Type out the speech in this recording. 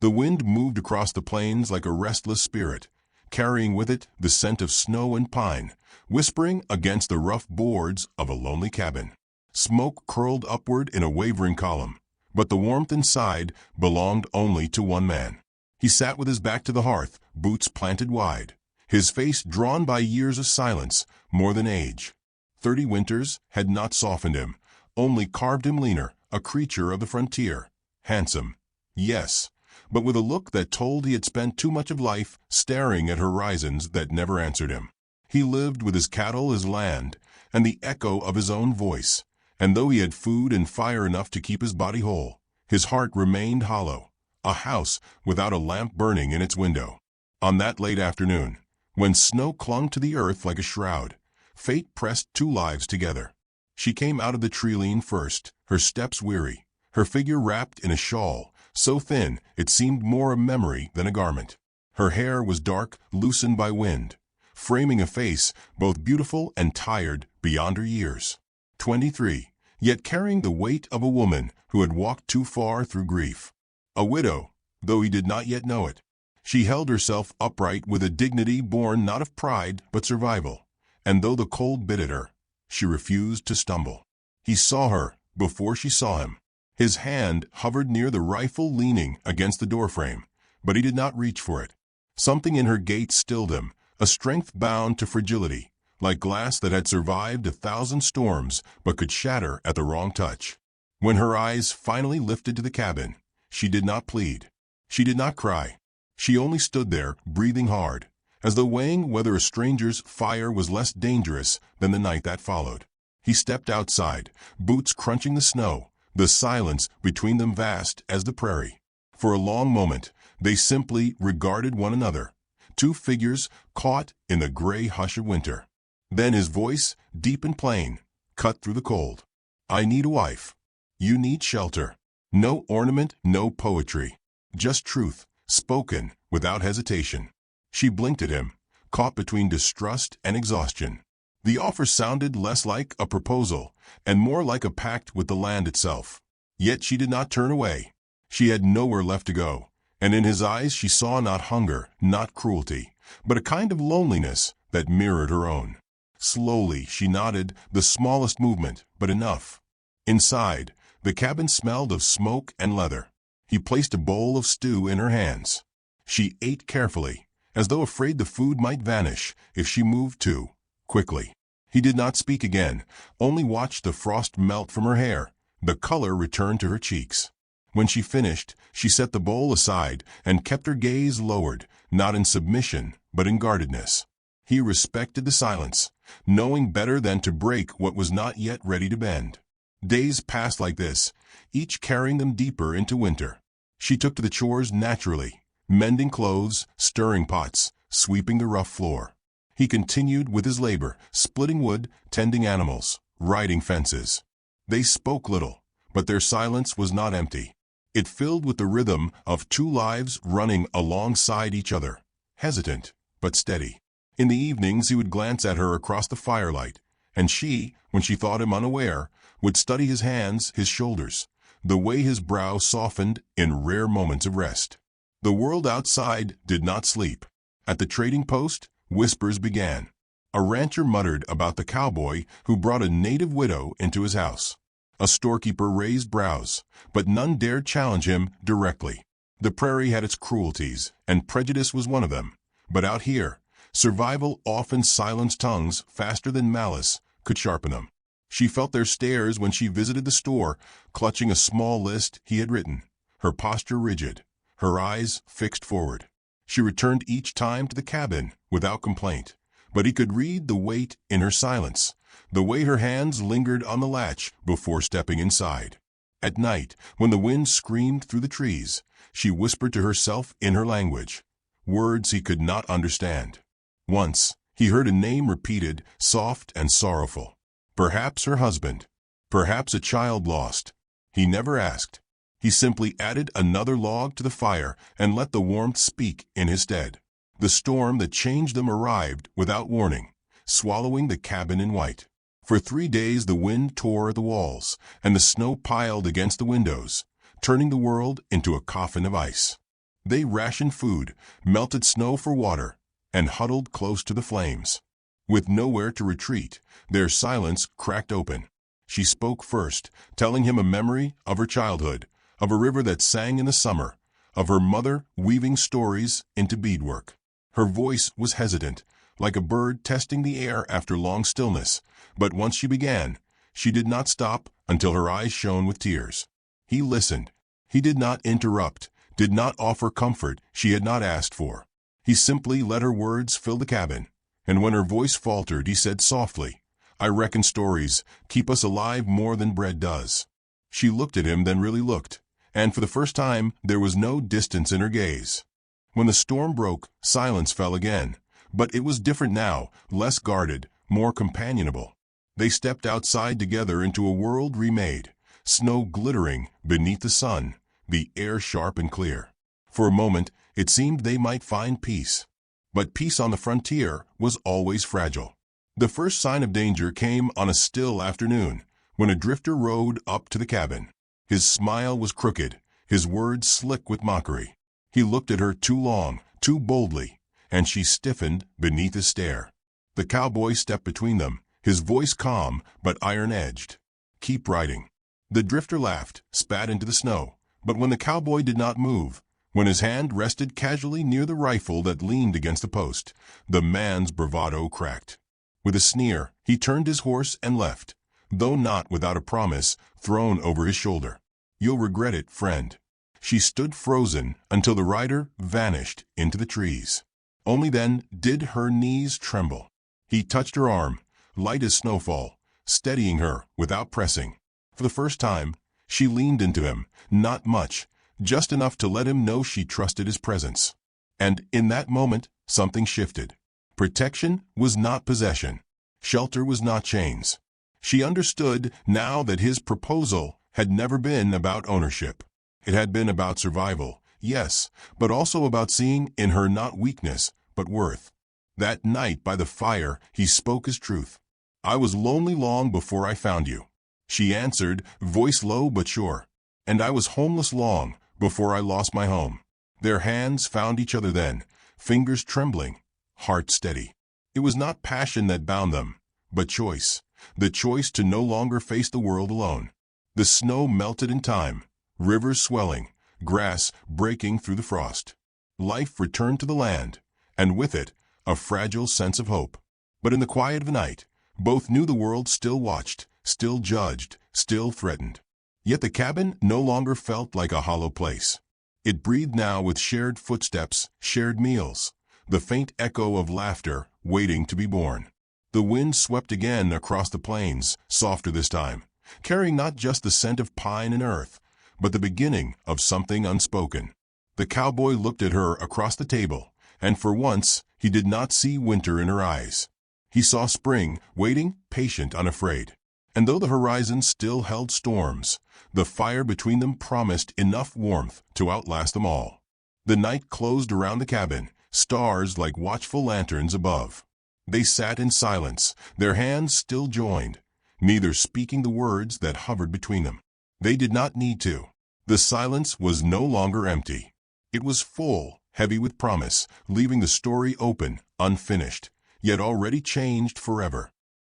The wind moved across the plains like a restless spirit, carrying with it the scent of snow and pine, whispering against the rough boards of a lonely cabin. Smoke curled upward in a wavering column, but the warmth inside belonged only to one man. He sat with his back to the hearth, boots planted wide, his face drawn by years of silence more than age. 30 winters had not softened him, only carved him leaner, a creature of the frontier. Handsome, yes, but with a look that told he had spent too much of life staring at horizons that never answered him. He lived with his cattle, his land, and the echo of his own voice, and though he had food and fire enough to keep his body whole, his heart remained hollow, a house without a lamp burning in its window. On that late afternoon, when snow clung to the earth like a shroud, fate pressed 2 lives together. She came out of the tree-line first, her steps weary, her figure wrapped in a shawl, so thin it seemed more a memory than a garment. Her hair was dark, loosened by wind, framing a face both beautiful and tired beyond her years. 23, yet carrying the weight of a woman who had walked too far through grief. A widow, though he did not yet know it. She held herself upright with a dignity born not of pride but survival, and though the cold bit at her, she refused to stumble. He saw her before she saw him. His hand hovered near the rifle leaning against the doorframe, but he did not reach for it. Something in her gait stilled him, a strength bound to fragility, like glass that had survived 1,000 storms but could shatter at the wrong touch. When her eyes finally lifted to the cabin, she did not plead. She did not cry. She only stood there, breathing hard, as though weighing whether a stranger's fire was less dangerous than the night that followed. He stepped outside, boots crunching the snow, the silence between them vast as the prairie. For a long moment, they simply regarded one another, 2 figures caught in the gray hush of winter. Then his voice, deep and plain, cut through the cold. "I need a wife. You need shelter. No ornament, no poetry. Just truth, spoken without hesitation." She blinked at him, caught between distrust and exhaustion. The offer sounded less like a proposal and more like a pact with the land itself. Yet she did not turn away. She had nowhere left to go, and in his eyes she saw not hunger, not cruelty, but a kind of loneliness that mirrored her own. Slowly she nodded, the smallest movement, but enough. Inside, the cabin smelled of smoke and leather. He placed a bowl of stew in her hands. She ate carefully, as though afraid the food might vanish if she moved too quickly. He did not speak again, only watched the frost melt from her hair, the color return to her cheeks. When she finished, she set the bowl aside and kept her gaze lowered, not in submission, but in guardedness. He respected the silence, knowing better than to break what was not yet ready to bend. Days passed like this, each carrying them deeper into winter. She took to the chores naturally, mending clothes, stirring pots, sweeping the rough floor. He continued with his labor, splitting wood, tending animals, riding fences. They spoke little, but their silence was not empty. It filled with the rhythm of 2 lives running alongside each other, hesitant but steady. In the evenings he would glance at her across the firelight, and she, when she thought him unaware, would study his hands, his shoulders, the way his brow softened in rare moments of rest. The world outside did not sleep. At the trading post, whispers began. A rancher muttered about the cowboy who brought a native widow into his house. A storekeeper raised brows, but none dared challenge him directly. The prairie had its cruelties, and prejudice was one of them. But out here, survival often silenced tongues faster than malice could sharpen them. She felt their stares when she visited the store, clutching a small list he had written, her posture rigid, her eyes fixed forward. She returned each time to the cabin without complaint, but he could read the weight in her silence, the way her hands lingered on the latch before stepping inside. At night, when the wind screamed through the trees, she whispered to herself in her language, words he could not understand. Once, he heard a name repeated, soft and sorrowful. Perhaps her husband, perhaps a child lost. He never asked. He simply added another log to the fire and let the warmth speak in his stead. The storm that changed them arrived without warning, swallowing the cabin in white. For 3 days the wind tore at the walls, and the snow piled against the windows, turning the world into a coffin of ice. They rationed food, melted snow for water, and huddled close to the flames. With nowhere to retreat, their silence cracked open. She spoke first, telling him a memory of her childhood, of a river that sang in the summer, of her mother weaving stories into beadwork. Her voice was hesitant, like a bird testing the air after long stillness, but once she began, she did not stop until her eyes shone with tears. He listened. He did not interrupt, did not offer comfort she had not asked for. He simply let her words fill the cabin, and when her voice faltered, he said softly, "I reckon stories keep us alive more than bread does." She looked at him, then really looked, and for the first time there was no distance in her gaze. When the storm broke, silence fell again, but it was different now, less guarded, more companionable. They stepped outside together into a world remade, snow glittering beneath the sun, the air sharp and clear. For a moment, it seemed they might find peace. But peace on the frontier was always fragile. The first sign of danger came on a still afternoon, when a drifter rode up to the cabin. His smile was crooked, his words slick with mockery. He looked at her too long, too boldly, and she stiffened beneath his stare. The cowboy stepped between them, his voice calm but iron-edged. "Keep riding." The drifter laughed, spat into the snow, but when the cowboy did not move, when his hand rested casually near the rifle that leaned against the post, the man's bravado cracked. With a sneer, he turned his horse and left, though not without a promise thrown over his shoulder. "You'll regret it, friend." She stood frozen until the rider vanished into the trees. Only then did her knees tremble. He touched her arm, light as snowfall, steadying her without pressing. For the first time, she leaned into him, not much, just enough to let him know she trusted his presence. And in that moment, something shifted. Protection was not possession. Shelter was not chains. She understood now that his proposal had never been about ownership. It had been about survival, yes, but also about seeing in her not weakness, but worth. That night by the fire, he spoke his truth. "I was lonely long before I found you," she answered, voice low but sure. "And I was homeless long before I lost my home." Their hands found each other then, fingers trembling, heart steady. It was not passion that bound them, but choice, the choice to no longer face the world alone. The snow melted in time, rivers swelling, grass breaking through the frost. Life returned to the land, and with it, a fragile sense of hope. But in the quiet of the night, both knew the world still watched, still judged, still threatened. Yet the cabin no longer felt like a hollow place. It breathed now with shared footsteps, shared meals, the faint echo of laughter waiting to be born. The wind swept again across the plains, softer this time, carrying not just the scent of pine and earth, but the beginning of something unspoken. The cowboy looked at her across the table, and for once he did not see winter in her eyes. He saw spring, waiting, patient, unafraid. And though the horizon still held storms, the fire between them promised enough warmth to outlast them all. The night closed around the cabin, stars like watchful lanterns above. They sat in silence, their hands still joined, neither speaking the words that hovered between them. They did not need to. The silence was no longer empty. It was full, heavy with promise, leaving the story open, unfinished, yet already changed forever.